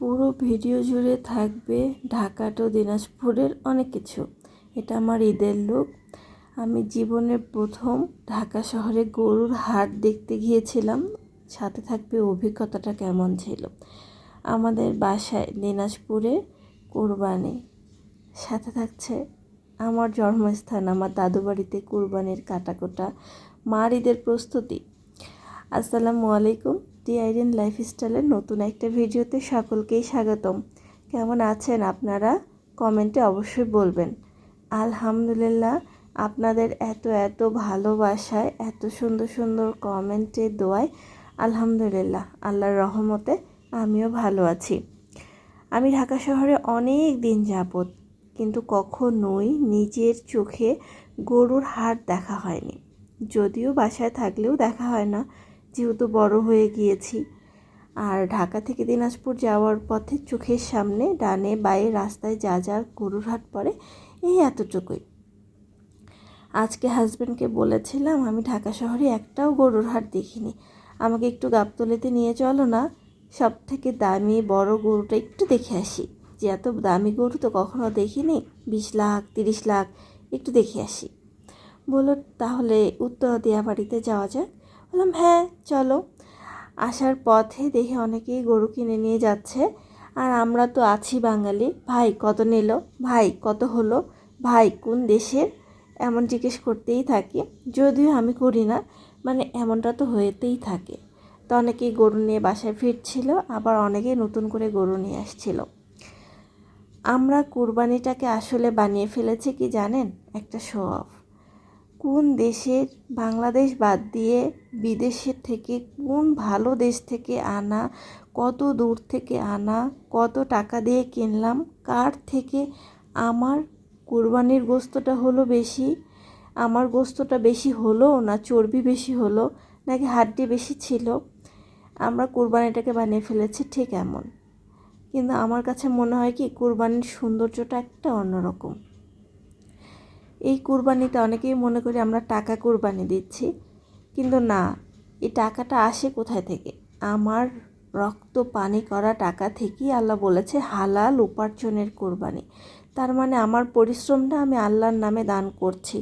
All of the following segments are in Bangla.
পুরো ভিডিও জুড়ে থাকবে ঢাকা টু দিনাজপুরের অনেক কিছু। এটা আমার ঈদের লুক। আমি জীবনের প্রথম ঢাকা শহরে গরুর হাট দেখতে গিয়েছিলাম। সাথে থাকবে অভিজ্ঞতাটা কেমন ছিল। আমাদের বাসায় দিনাজপুরে কুরবানি, সাথে থাকছে আমার জন্মস্থান আমার দাদু বাড়িতে কুরবানির কাটাকোটা, মার ঈদের প্রস্তুতি। আসসালামু আলাইকুম। টিআইডেন লাইফস্টাইলের নতুন একটা ভিডিওতে সকলকেই স্বাগতম। কেমন আছেন আপনারা? কমেন্টে অবশ্যই বলবেন। আলহামদুলিল্লাহ, আপনাদের এত ভালোবাসায়, এত সুন্দর সুন্দর কমেন্টে দোয়ায় আলহামদুলিল্লাহ, আল্লাহর রহমতে আমিও ভালো আছি। আমি ঢাকা শহরে অনেক দিন যাবত, কিন্তু কখনোই নিজের চোখে গরুর হাট দেখা হয়নি। যদিও বাসায় থাকলেও দেখা হয় না, যেহেতু বড় হয়ে গিয়েছি। আর ঢাকা থেকে দিনাজপুর যাওয়ার পথে চোখের সামনে ডানে বাঁয়ে রাস্তায় যা যা গরুর হাট পড়ে, এই এতটুকুই। আজকে হাজব্যান্ডকে বলেছিলাম আমি ঢাকা শহরে একটাও গরুর হাট দেখিনি, আমাকে একটু গাবতলীতে নিয়ে চলো না, সব থেকে দামি বড় গরুটা একটু দেখে আসি। যে এত দামি গরু তো কখনো দেখিনি, 20 লাখ 30 লাখ, একটু দেখে আসি। বললো তাহলে উত্তরা দিয়া বাড়িতে যাওয়া যাক। বললাম হ্যাঁ চলো। আসার পথে দেখে অনেকেই গরু কিনে নিয়ে যাচ্ছে, আর আমরা তো আছি বাঙালি। ভাই কত নিল, ভাই কত হলো, ভাই কোন দেশের, এমন জিজ্ঞেস করতেই থাকি। যদিও আমি করি না, মানে এমনটা তো হয়েতেই থাকে। তো অনেকেই গরু নিয়ে বাসায় ফিরছিল, আবার অনেকেই নতুন করে গরু নিয়ে আসছিল। আমরা কুরবানিটাকে আসলে বানিয়ে ফেলেছি কি জানেন, একটা শো অফ। কোন দেশের, বাংলাদেশ বাদ দিয়ে বিদেশের থেকে কোন ভালো দেশ থেকে আনা, কত দূর থেকে আনা, কত টাকা দিয়ে কিনলাম, কার থেকে আমার কুরবানির গোস্তটা হলো বেশি, আমার গোস্তটা বেশি হলো না চর্বি বেশি হলো, নাকি হাড্ডি বেশি ছিল, আমরা কুরবানিটাকে বানিয়ে ফেলেছি ঠিক এমন। কিন্তু আমার কাছে মনে হয় কি কুরবানির সৌন্দর্যটা একটা অন্যরকম। এই কুরবানিতে অনেকেই মনে করি আমরা টাকা কুরবানি দিচ্ছি, কিন্তু না, এই টাকাটা আসে কোথায় থেকে? আমার রক্ত পানি করা টাকা থেকেই আল্লাহ বলেছে হালাল উপার্জনের কুরবানি। তার মানে আমার পরিশ্রমটা আমি আল্লাহর নামে দান করছি।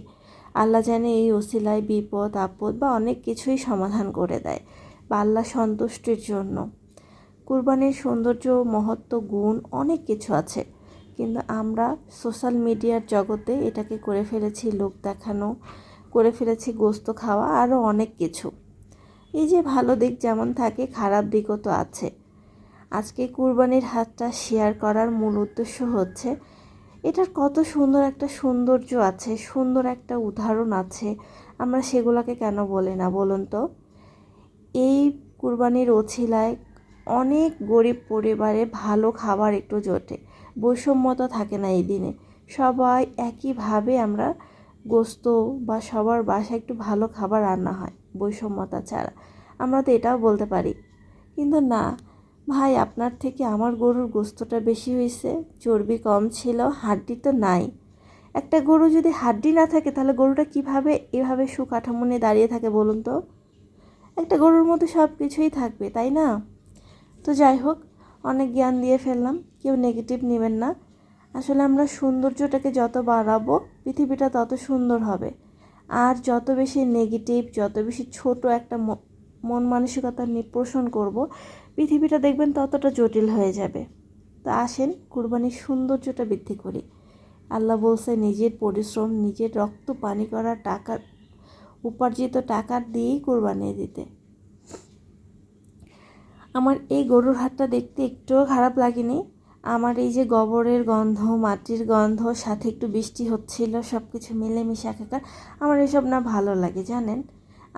আল্লাহ জানে এই ওসিলায় বিপদ আপদ বা অনেক কিছুই সমাধান করে দেয়, বা আল্লাহ সন্তুষ্টির জন্য। কুরবানির সৌন্দর্য, মহত্ব, গুণ অনেক কিছু আছে, কিন্তু আমরা সোশ্যাল মিডিয়ার জগতে এটাকে করে ফেলেছি লোক দেখানো, করে ফেলেছি গোস্ত খাওয়া, আরও অনেক কিছু। এই যে ভালো দিক যেমন থাকে, খারাপ দিকও তো আছে। আজকে কুরবানির হাটটা শেয়ার করার মূল উদ্দেশ্য হচ্ছে এটার কত সুন্দর একটা সৌন্দর্য আছে, সুন্দর একটা উদাহরণ আছে, আমরা সেগুলোকে কেন বলি না বলুন তো? এই কুরবানির ওছিলায় অনেক গরিব পরিবারে ভালো খাবার একটু জোটে, বৈষম্যতা থাকে না এই দিনে। সবাই একইভাবে আমরা গোস্ত বা সবার বাসায় একটু ভালো খাবার রান্না হয় বৈষম্যতা ছাড়া। আমরা তো এটাও বলতে পারি, কিন্তু না, ভাই আপনার থেকে আমার গরুর গোস্তটা বেশি হয়েছে, চর্বি কম ছিল, হাড্ডি তো নাই। একটা গরু যদি হাড্ডি না থাকে তাহলে গরুটা কিভাবে এভাবে সুকাঠামো নিয়ে দাঁড়িয়ে থাকে বলুন তো? একটা গরুর মধ্যে সব কিছুই থাকবে, তাই না? তো যাই হোক, অনেক জ্ঞান দিয়ে ফেললাম, কেউ নেগেটিভ নেবেন না। আসলে আমরা সৌন্দর্যটাকে যত বাড়াবো পৃথিবীটা তত সুন্দর হবে। আর যত বেশি নেগেটিভ, যত বেশি ছোট একটা মন মানসিকতা নিয়ে পোষণ করব, পৃথিবীটা দেখবেন ততটা জটিল হয়ে যাবে। তো আসেন কুরবানির সৌন্দর্যটা বৃদ্ধি করি। আল্লাহ বলছে নিজের পরিশ্রম, নিজের রক্ত পানি করা টাকা, উপার্জিত টাকা দিয়েই কুরবানি দিতে। আমার এই গরুর হাটটা দেখতে একটুও খারাপ লাগেনি। আমার এই যে গোবরের গন্ধ, মাটির গন্ধ, সাথে একটু বৃষ্টি হচ্ছিল, সব কিছু মিলেমিশে একাকার, আমার এসব না ভালো লাগে জানেন।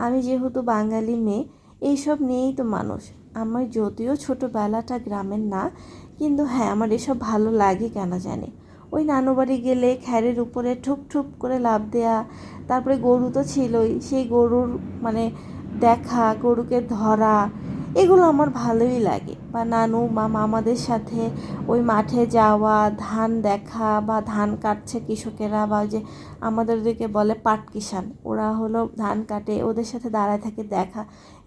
আমি যেহেতু বাঙালি মেয়ে, এইসব নিয়েই তো মানুষ। আমার যদিও ছোটোবেলাটা গ্রামের না, কিন্তু হ্যাঁ আমার এসব ভালো লাগে কেন জানি। ওই নানু বাড়ি গেলে খ্যারের উপরে ঠুপ ঠুপ করে লাফ দেয়া, তারপরে গরু তো ছিলই, সেই গরুর মানে দেখা, গরুকে ধরা, এগুলো আমার ভালোই লাগে। বা নানু বা মামাদের সাথে ওই মাঠে যাওয়া, ধান দেখা, বা ধান কাটছে কৃষকেরা, বা যে আমাদের ওদেরকে বলে পাট কিষান, ওরা হলো ধান কাটে, ওদের সাথে দাঁড়ায় থাকে দেখা,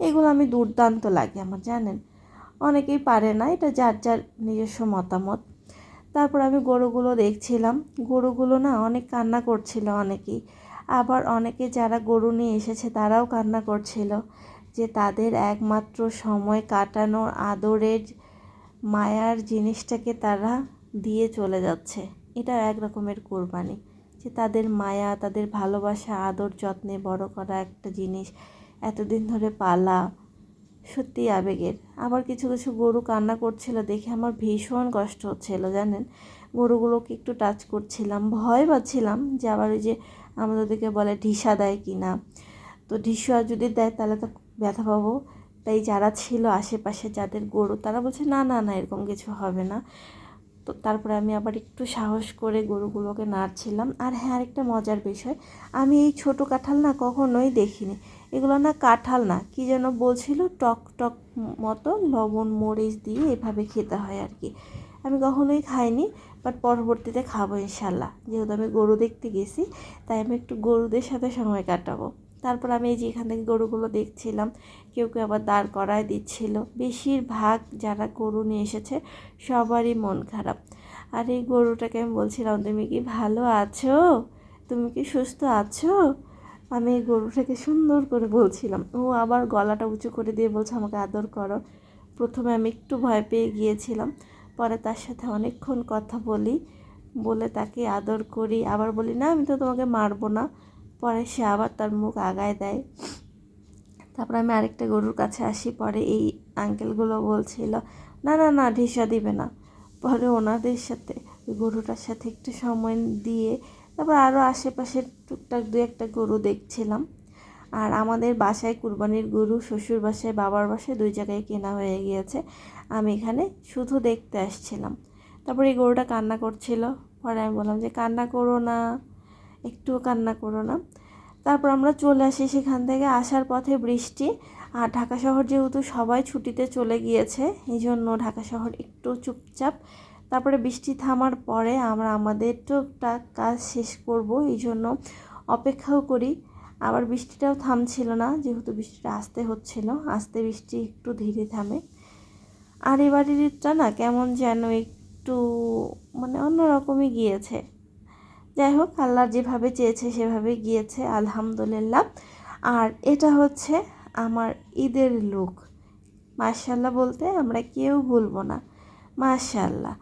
এগুলো আমি দুর্দান্ত লাগে আমার জানেন। অনেকেই পারে না, এটা যার যার নিজস্ব মতামত। তারপর আমি গরুগুলো দেখছিলাম, গরুগুলো না অনেক কান্না করছিল অনেকেই, আবার অনেকে যারা গরু নিয়ে এসেছে তারাও কান্না করছিল যে তাদের একমাত্র সময় কাটানোর আদরের মায়ার জিনিসটাকে তারা দিয়ে চলে যাচ্ছে। এটা এক রকমের কোরবানি, যে তাদের মায়া, তাদের ভালোবাসা, আদর যত্নে বড় করা একটা জিনিস এতদিন ধরে পালা, সত্যিই আবেগের। আবার কিছু কিছু গরু কান্না করছিল দেখে আমার ভীষণ কষ্ট হচ্ছিল জানেন। গরুগুলোকে একটু টাচ করছিলাম, ভয় পাচ্ছিলাম যে আবার ওই যে আমাদের দিকে বলে ঢিসা দেয় কি না, তো ঢিসা যদি দেয় তাহলে তো ব্যথা পাবো। তাই যারা ছিল আশেপাশে যাদের গরু, তারা বলছে না না না এরকম কিছু হবে না। তো তারপরে আমি আবার একটু সাহস করে গরুগুলোকে নাড়ছিলাম। আর হ্যাঁ, আরেকটা মজার বিষয়, আমি এই ছোট কাঁঠাল না কখনোই দেখিনি। এগুলো না কাঁঠাল না, কি যেন বলছিল, টক টক মতো লবণ মরিচ দিয়ে এভাবে খেতে হয় আর কি। আমি কখনোই খাইনি, বাট পরবর্তীতে খাবো ইনশাল্লাহ। যেহেতু আমি গরু দেখতে গেছি, তাই আমি একটু গরুদের সাথে সময় কাটাবো। তারপর আমি এই যে এখান থেকে গরুগুলো দেখছিলাম, কেউ কেউ আবার দাঁড় করায় দিচ্ছিল। বেশিরভাগ যারা গরু নিয়ে এসেছে সবারই মন খারাপ। আর এই গরুটাকে আমি বলছিলাম, তুমি কি ভালো আছো, তুমি কি সুস্থ আছো? আমি এই গরুটাকে সুন্দর করে বলছিলাম, ও আবার গলাটা উঁচু করে দিয়ে বলছে আমাকে আদর করো। প্রথমে আমি একটু ভয় পেয়ে গিয়েছিলাম, পরে তার সাথে অনেকক্ষণ কথা বলি, বলে তাকে আদর করি, আবার বলি না আমি তো তোমাকে মারবো না। পরে সে আবার তার মুখ আগায় দেয়। তারপর আমি আরেকটা গরুর কাছে আসি, পরে এই আঙ্কেলগুলো বলছিল না না না ঢিসা দিবে না। পরে ওনাদের সাথে ওই গরুটার সাথে একটু সময় দিয়ে তারপর আরও আশেপাশের টুকটাক দু একটা গরু দেখছিলাম। আর আমাদের বাসায় কুরবানির গরু শ্বশুর বাসায় বাবার বাসায় দুই জায়গায় কেনা হয়ে গিয়েছে, আমি এখানে শুধু দেখতে আসছিলাম। তারপর এই গরুটা কান্না করছিল, পরে আমি বললাম যে কান্না করো না, একটুও কান্না করো না। তারপর আমরা চলে আসি সেখান থেকে। আসার পথে বৃষ্টি, আর ঢাকা শহর যেহেতু সবাই ছুটিতে চলে গিয়েছে, এই জন্য ঢাকা শহর একটু চুপচাপ। তারপরে বৃষ্টি থামার পরে আমরা আমাদের টুকটাক কাজ শেষ করব, এই জন্য অপেক্ষাও করি। আবার বৃষ্টিটাও থামছিল না, যেহেতু বৃষ্টিটা আসতে হচ্ছিল, আস্তে বৃষ্টি একটু ধীরে থামে। আর এবারের ঈদটা না কেমন যেন একটু মানে অন্যরকমই গিয়েছে। যাই হোক, আল্লাহ যেভাবে চেয়েছে সেভাবে গিয়েছে, আলহামদুলিল্লাহ। আর এটা হচ্ছে আমার ঈদের লুক। মাশাআল্লাহ বলতে আমরা কেউ ভুলবো না, মাশাআল্লাহ।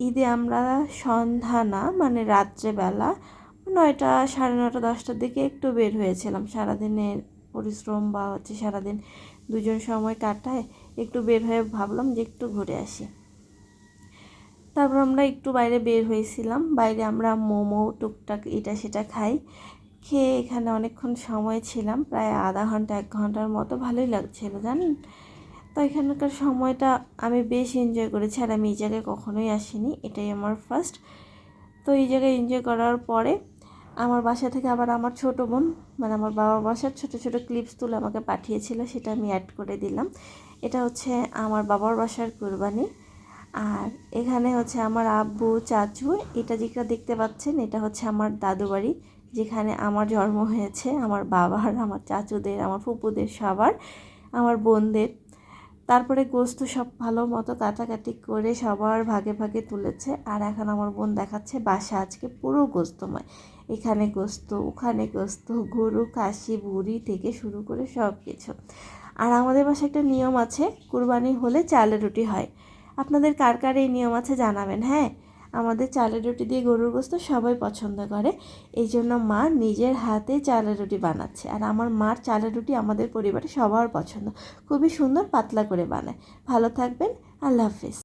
ঈদে আমরা সন্ধ্যা না মানে রাত্রেবেলা 9টা, 9:30, 10টার দিকে একটু বের হয়েছিলাম। সারাদিনের পরিশ্রম বা হচ্ছে সারাদিন দুজন সময় কাটায়, একটু বের হয়ে ভাবলাম যে একটু ঘুরে আসি। তারপর আমরা একটু বাইরে বের হয়েছিলাম, বাইরে আমরা মোমো টুকটাক এটা সেটা খাই। খেয়ে এখানে অনেকক্ষণ সময় ছিলাম, প্রায় আধা ঘন্টা 1 ঘন্টার মতো, ভালোই লাগছিল জানেন। তো এখানকার সময়টা আমি বেশ এনজয় করেছি, আর আমি এই জায়গায় কখনোই আসিনি, এটাই আমার ফার্স্ট। তো এই জায়গায় এনজয় করার পরে আমার বাসা থেকে আবার আমার ছোটো বোন, মানে আমার বাবার বাসার ছোটো ছোটো ক্লিপস তুলে আমাকে পাঠিয়েছিল, সেটা আমি অ্যাড করে দিলাম। এটা হচ্ছে আমার বাবার বাসার কুরবানি। আর এখানে হচ্ছে আমার আব্বু, চাচু, এটা যেটা দেখতে পাচ্ছেন এটা হচ্ছে আমার দাদু বাড়ি, যেখানে আমার জন্ম হয়েছে, আমার বাবার, আমার চাচুদের, আমার ফুপুদের, সবার, আমার বোনদের। তারপরে গোস্ত সব ভালো মতো কাটাকাটি করে সবার ভাগে ভাগে তুলেছে। আর এখন আমার বোন দেখাচ্ছে বাসা আজকে পুরো গোস্তময়, এখানে গোস্ত, ওখানে গোস্ত, গরু, খাসি, বুড়ি থেকে শুরু করে সব কিছু। আর আমাদের বাসায় একটা নিয়ম আছে, কুরবানি হলে চালের রুটি হয়। আপনাদের কার কার এই নিয়ম আছে জানাবেন। হ্যাঁ, আমাদের চালের রুটি দিয়ে গরুর গোস্ত সবাই পছন্দ করে, এই জন্য মা নিজের হাতে চালের রুটি বানাচ্ছে। আর আমার মার চালের রুটি আমাদের পরিবারে সবার পছন্দ, খুবই সুন্দর পাতলা করে বানায়। ভালো থাকবেন, আল্লাহ হাফেজ।